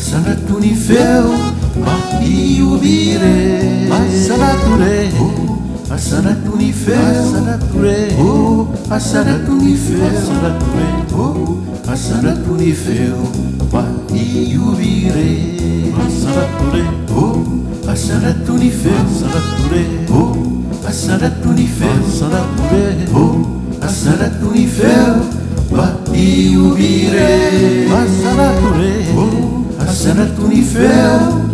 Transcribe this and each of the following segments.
Passanatu ni feu Mahi ubire Passanatu re Passanatu ni feu Passanatu re Passanatu ni feu Passanatu re Passanatu ni feu Mahi ubire Passanatu re Passanatu ni feu Passanatu re Passanatu ni feu Passanatu re Passanatu ni feu Mahi ubire Passanatu re Passanatu ni feu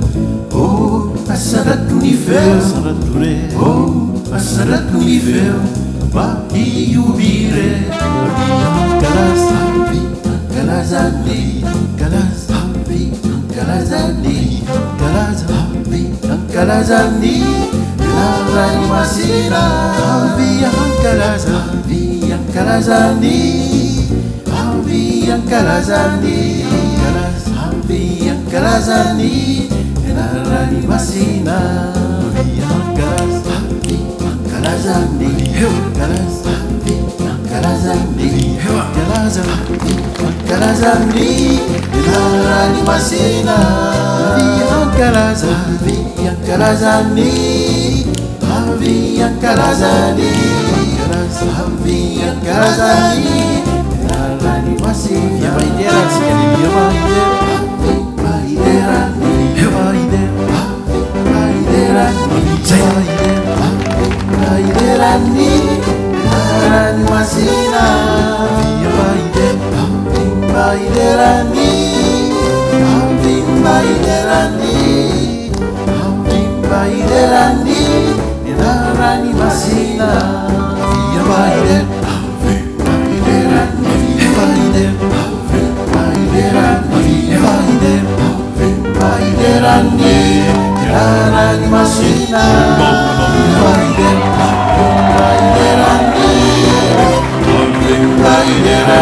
Passanatu ni feu Passanatu re Passanatu ni feu Mahi ubire Ankalas Happy Ankalas Andi Ankalas Happy Ankalas Andi Ankalas Happy Ankalas Andi Nalani masina Happy Ankalas Happy Ankalas Andi Happy Ankalas Andi Ankalas Happy Ankalas Andi Nalani masina Happy Ankalas Happy Ankalas Andi Ankalas Happy Ankalas Andi Ankalas Happy Ankalas Andi Nalani masina Happy Ankalas Happy Ankalas Andi Happy Ankalas Andi Ankalas Happy Ankalas Andi Nalani masina Ya baidera sekali ya baidera baidera baidera baidera baidera ni Nalani masina Ya baidera baidera ni baidera ni baidera ni Nalani masina Ya baidera baidera ni baidera baidera ni baidera ni Nalani masina baidera baidera ni baidera